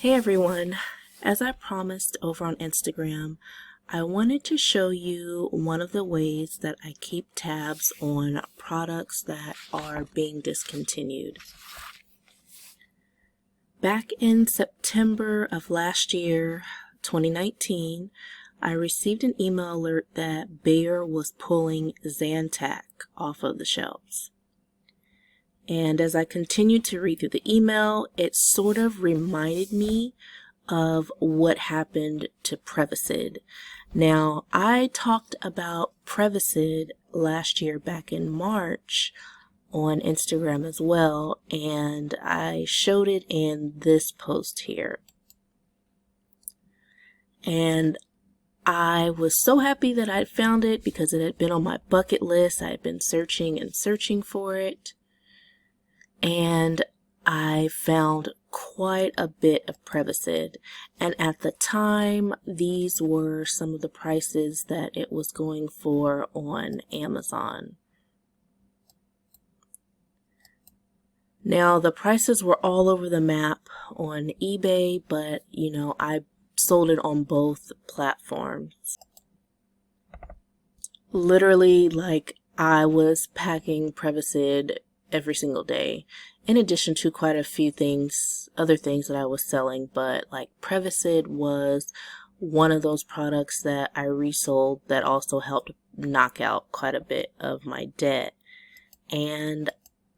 Hey everyone, as I promised over on Instagram, I wanted to show you one of the ways that I keep tabs on products that are being discontinued. Back in September of last year, 2019, I received an email alert that Bayer was pulling Zantac off of the shelves. And as I continued to read through the email, it sort of reminded me of what happened to Prevacid. Now, I talked about Prevacid last year back in March on Instagram as well, and I showed it in this post here. And I was so happy that I'd found it because it had been on my bucket list. I had been searching and searching for it. And I found quite a bit of Prevacid, and at the time these were some of the prices that it was going for on Amazon. Now the prices were all over the map on eBay, but I sold it on both platforms. Literally, like, I was packing Prevacid every single day, in addition to quite a few other things that I was selling, but like Prevacid was one of those products that I resold that also helped knock out quite a bit of my debt. And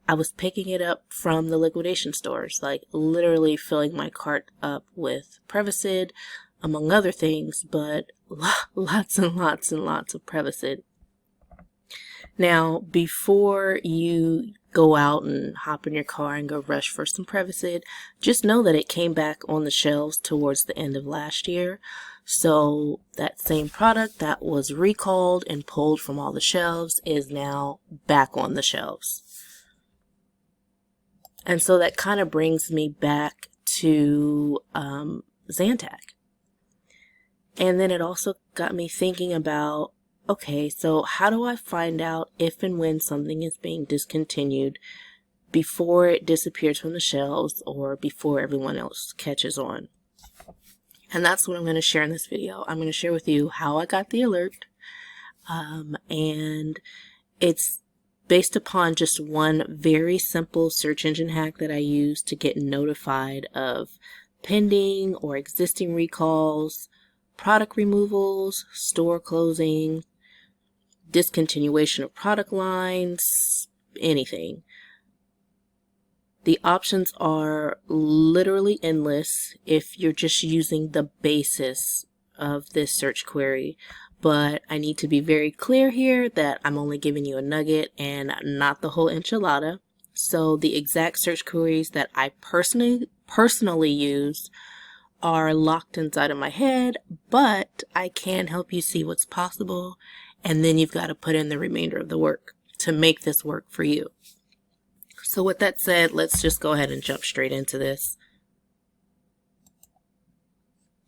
I was picking it up from the liquidation stores, like literally filling my cart up with Prevacid, among other things, but lots and lots and lots of Prevacid. Now, before you go out and hop in your car and go rush for some Prevacid, just know that it came back on the shelves towards the end of last year. So that same product that was recalled and pulled from all the shelves is now back on the shelves. And so that kind of brings me back to Zantac. And then it also got me thinking about, okay, so how do I find out if and when something is being discontinued before it disappears from the shelves or before everyone else catches on? And that's what I'm going to share in this video. I'm going to share with you how I got the alert, and it's based upon just one very simple search engine hack that I use to get notified of pending or existing recalls, product removals, store closing, discontinuation of product lines, anything. The options are literally endless if you're just using the basis of this search query, but I need to be very clear here that I'm only giving you a nugget and not the whole enchilada. So the exact search queries that I personally use are locked inside of my head, but I can help you see what's possible. And then you've got to put in the remainder of the work to make this work for you. So with that said, let's just go ahead and jump straight into this.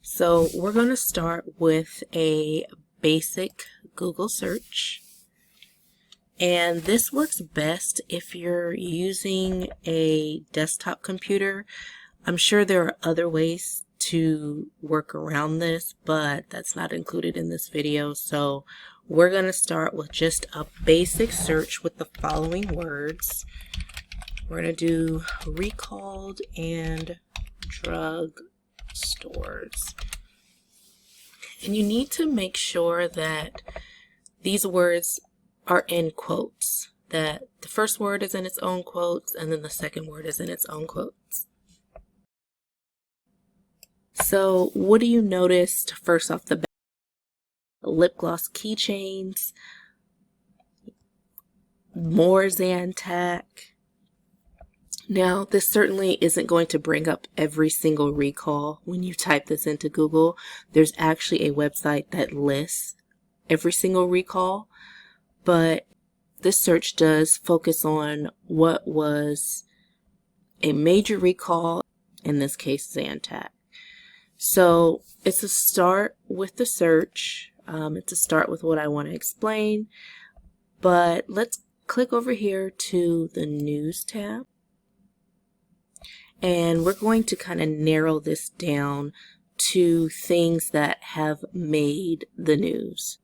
So we're going to start with a basic Google search. And this works best if you're using a desktop computer. I'm sure there are other ways to work around this, but that's not included in this video. So we're going to start with just a basic search with the following words. We're going to do recalled and drug stores. And you need to make sure that these words are in quotes, that the first word is in its own quotes and then the second word is in its own quotes. So what do you notice first off the bat? Lip gloss keychains, more Zantac. Now, this certainly isn't going to bring up every single recall when you type this into Google. There's actually a website that lists every single recall, but this search does focus on what was a major recall, in this case Zantac. So it's a start with the search. It's a start with what I want to explain, but let's click over here to the News tab. And we're going to kind of narrow this down to things that have made the news.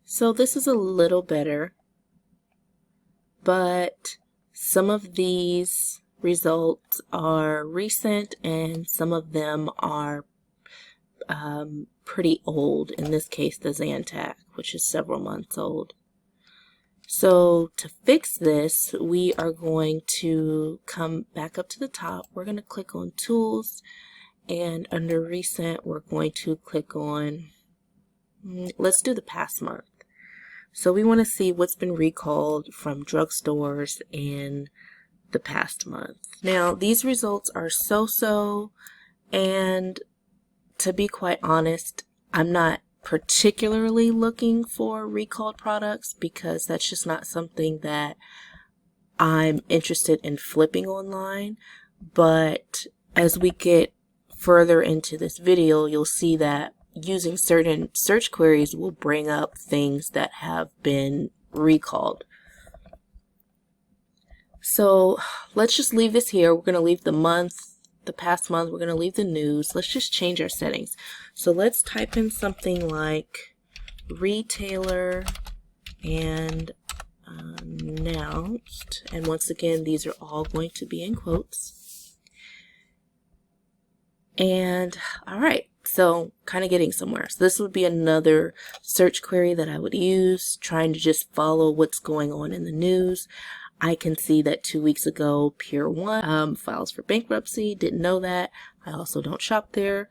So this is a little better, but some of these results are recent and some of them are pretty old. In this case, the Zantac, which is several months old. So to fix this, we are going to come back up to the top. We're going to click on Tools, and under Recent, we're going to click on, let's do the past month. So we want to see what's been recalled from drugstores in the past month. Now, these results are so-so, and to be quite honest, I'm not particularly looking for recalled products because that's just not something that I'm interested in flipping online. But as we get further into this video, you'll see that using certain search queries will bring up things that have been recalled. So let's just leave this here. We're going to leave the month, the past month. We're going to leave the news. Let's just change our settings. So let's type in something like retailer and announced. And once again, these are all going to be in quotes. And all right, so kind of getting somewhere. So this would be another search query that I would use, trying to just follow what's going on in the news. I can see that 2 weeks ago, Pier 1 files for bankruptcy. Didn't know that. I also don't shop there.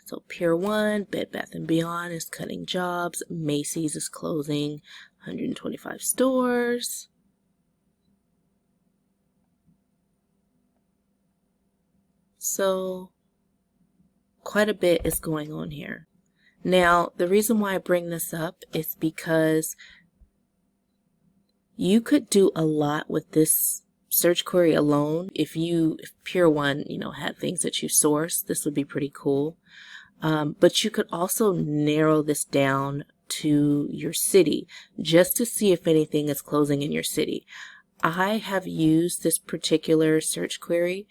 So Pier 1, Bed Bath & Beyond is cutting jobs. Macy's is closing 125 stores. So quite a bit is going on here. Now, the reason why I bring this up is because you could do a lot with this search query alone. If Pier 1, had things that you source, this would be pretty cool. But you could also narrow this down to your city just to see if anything is closing in your city. I have used this particular search query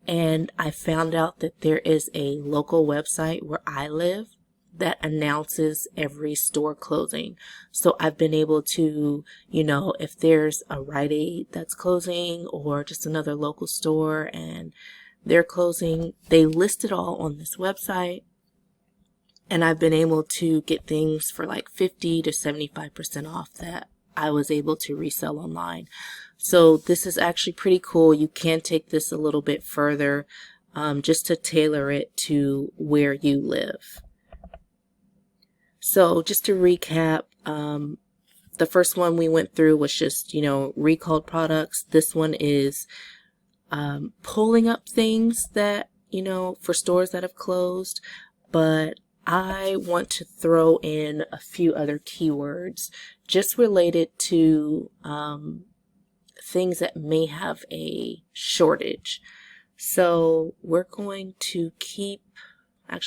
and I found out that there is a local website where I live that announces every store closing. So I've been able to, if there's a Rite Aid that's closing or just another local store and they're closing, they list it all on this website. And I've been able to get things for like 50 to 75% off that I was able to resell online. So this is actually pretty cool. You can take this a little bit further just to tailor it to where you live. So just to recap, the first one we went through was just, recalled products. This one is pulling up things that, for stores that have closed, but I want to throw in a few other keywords just related to things that may have a shortage. So we're going to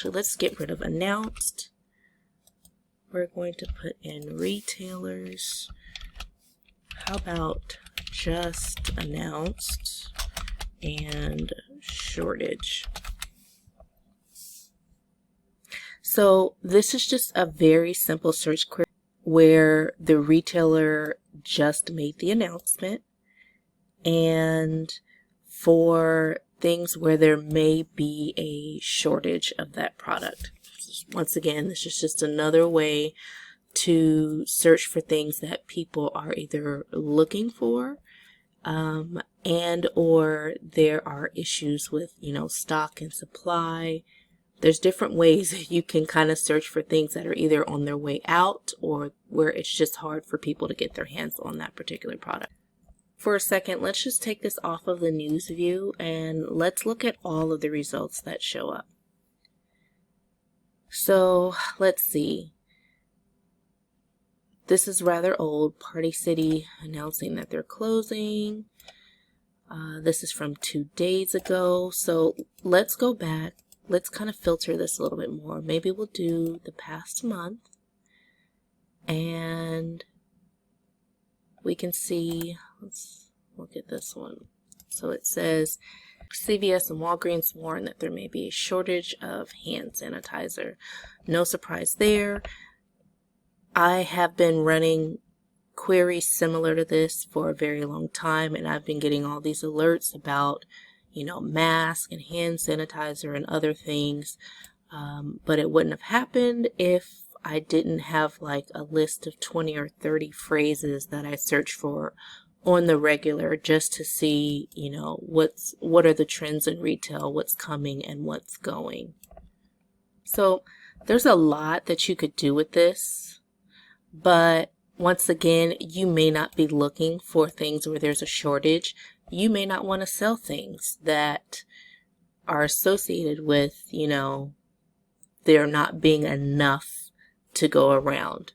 let's get rid of announced. We're going to put in retailers. How about just announced and shortage? So this is just a very simple search query where the retailer just made the announcement, and for things where there may be a shortage of that product. Once again, this is just another way to search for things that people are either looking for and or there are issues with, stock and supply. There's different ways that you can kind of search for things that are either on their way out or where it's just hard for people to get their hands on that particular product. For a second, let's just take this off of the news view and let's look at all of the results that show up. So let's see. This is rather old. Party City announcing that they're closing. This is from 2 days ago. So let's go back. Let's kind of filter this a little bit more. Maybe we'll do the past month. And we can see, look at this one. So it says, CVS and Walgreens warn that there may be a shortage of hand sanitizer. No surprise there. I have been running queries similar to this for a very long time, and I've been getting all these alerts about, you know, mask and hand sanitizer and other things. But it wouldn't have happened if I didn't have like a list of 20 or 30 phrases that I search for on the regular just to see, you know, what are the trends in retail, what's coming and what's going. So there's a lot that you could do with this, but once again, you may not be looking for things where there's a shortage. You may not want to sell things that are associated with, you know, there not being enough to go around.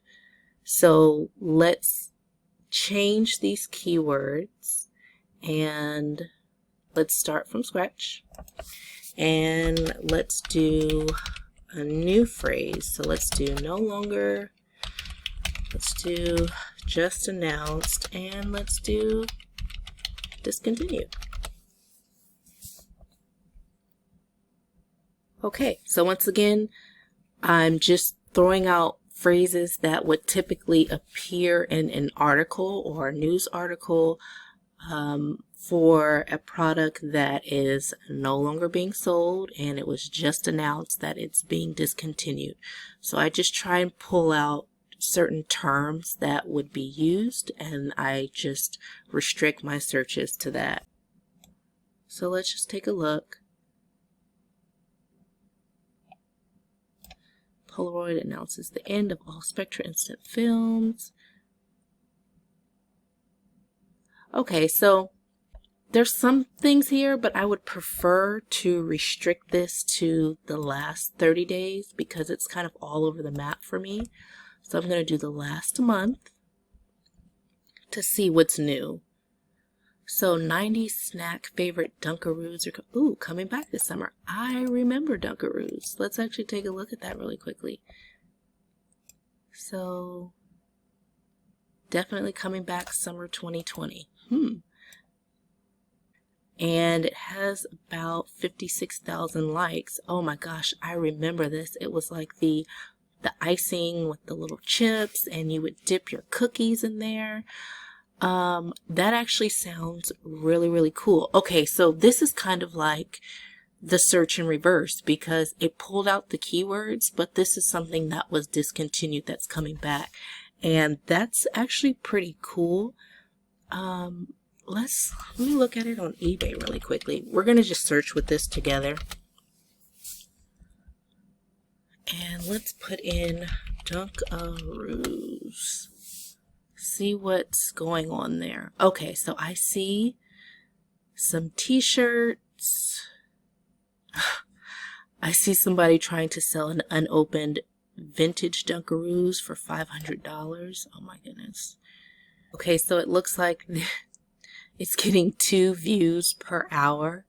So let's change these keywords and let's start from scratch. And let's do a new phrase. So let's do no longer. Let's do just announced, and let's do discontinued. Okay, so once again, I'm just throwing out phrases that would typically appear in an article or a news article for a product that is no longer being sold and it was just announced that it's being discontinued. So I just try and pull out certain terms that would be used, and I just restrict my searches to that. So let's just take a look. Polaroid announces the end of all Spectra instant films. Okay, so there's some things here, but I would prefer to restrict this to the last 30 days because it's kind of all over the map for me. So I'm going to do the last month to see what's new. So 90s snack favorite Dunkaroos are coming back this summer. I remember Dunkaroos. Let's actually take a look at that really quickly. So definitely coming back summer 2020. And it has about 56,000 likes. Oh my gosh, I remember this. It was like the icing with the little chips, and you would dip your cookies in there. That actually sounds really, really cool. Okay, so this is kind of like the search in reverse because it pulled out the keywords, but this is something that was discontinued that's coming back. And that's actually pretty cool. Let me look at it on eBay really quickly. We're going to just search with this together. And let's put in Dunkaroos. See what's going on there. Okay, so I see some t-shirts. I see somebody trying to sell an unopened vintage Dunkaroos for $500. Oh my goodness. Okay, so it looks like it's getting 2 views per hour.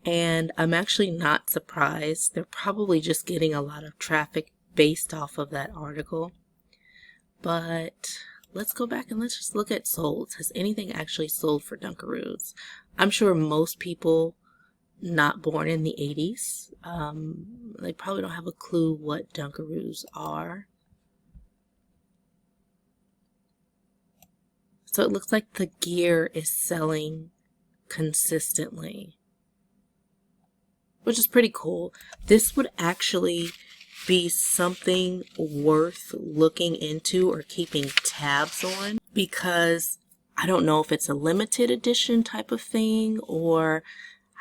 And I'm actually not surprised. They're probably just getting a lot of traffic based off of that article. But let's go back and let's just look at solds. Has anything actually sold for Dunkaroos? I'm sure most people not born in the 80s, they probably don't have a clue what Dunkaroos are. So it looks like the gear is selling consistently, which is pretty cool. This would actually be something worth looking into or keeping tabs on, because I don't know if it's a limited edition type of thing or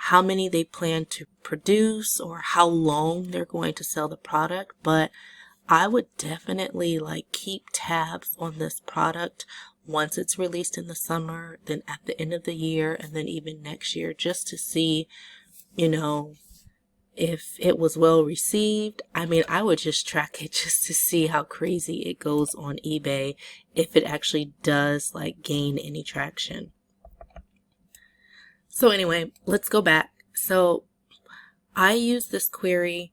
how many they plan to produce or how long they're going to sell the product, but I would definitely keep tabs on this product once it's released in the summer, then at the end of the year, and then even next year, just to see, if it was well received. I mean, I would just track it just to see how crazy it goes on eBay, if it actually does gain any traction. So anyway, let's go back. So I use this query.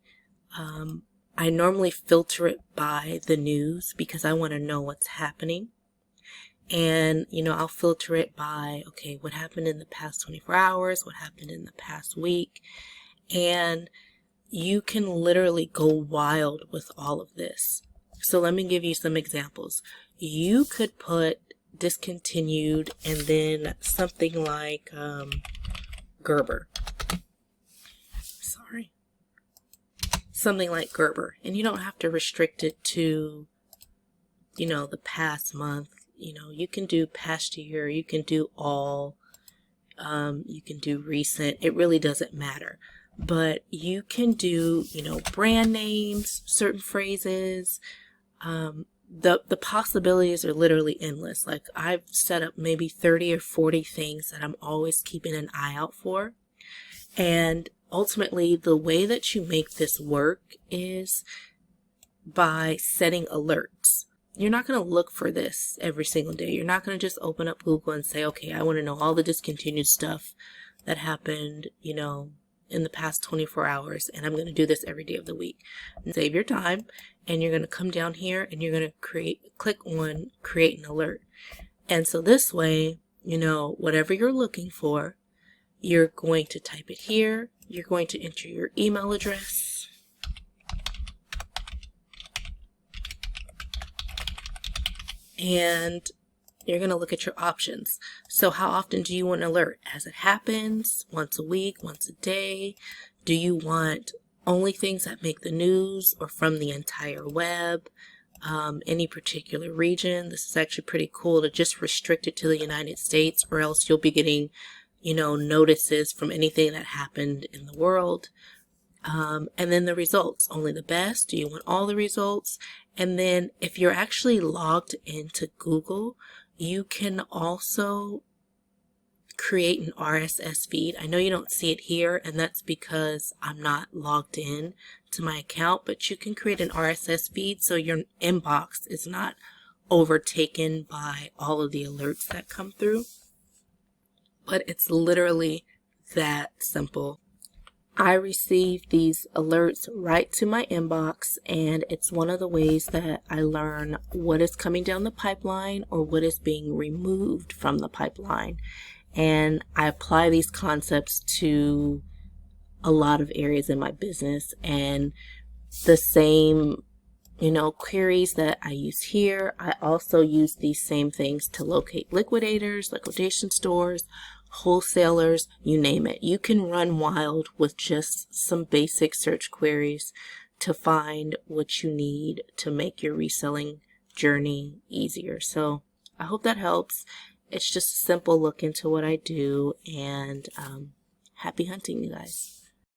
I normally filter it by the news because I want to know what's happening. And, I'll filter it by, okay, what happened in the past 24 hours? What happened in the past week? And you can literally go wild with all of this. So let me give you some examples. You could put discontinued and then something like Gerber. Sorry. Something like Gerber. And you don't have to restrict it to, the past month. You can do past year, you can do all, you can do recent. It really doesn't matter. But you can do, brand names, certain phrases. The possibilities are literally endless. Like, I've set up maybe 30 or 40 things that I'm always keeping an eye out for. And ultimately, the way that you make this work is by setting alerts. You're not going to look for this every single day. You're not going to just open up Google and say, okay, I want to know all the discontinued stuff that happened, in the past 24 hours, and I'm going to do this every day of the week. And save your time, and you're going to come down here and you're going to click on create an alert. And so this way, whatever you're looking for, you're going to type it here. You're going to enter your email address. And you're going to look at your options. So how often do you want an alert? As it happens, once a week, once a day? Do you want only things that make the news or from the entire web? Any particular region? This is actually pretty cool to just restrict it to the United States, or else you'll be getting, notices from anything that happened in the world. And then the results, only the best. Do you want all the results? And then if you're actually logged into Google, you can also create an RSS feed. I know you don't see it here, and that's because I'm not logged in to my account, but you can create an RSS feed so your inbox is not overtaken by all of the alerts that come through. But it's literally that simple. I receive these alerts right to my inbox, and it's one of the ways that I learn what is coming down the pipeline or what is being removed from the pipeline. And I apply these concepts to a lot of areas in my business, and the same, queries that I use here, I also use these same things to locate liquidators, liquidation stores, wholesalers, you name it. You can run wild with just some basic search queries to find what you need to make your reselling journey easier. So I hope that helps. It's just a simple look into what I do, and happy hunting, you guys.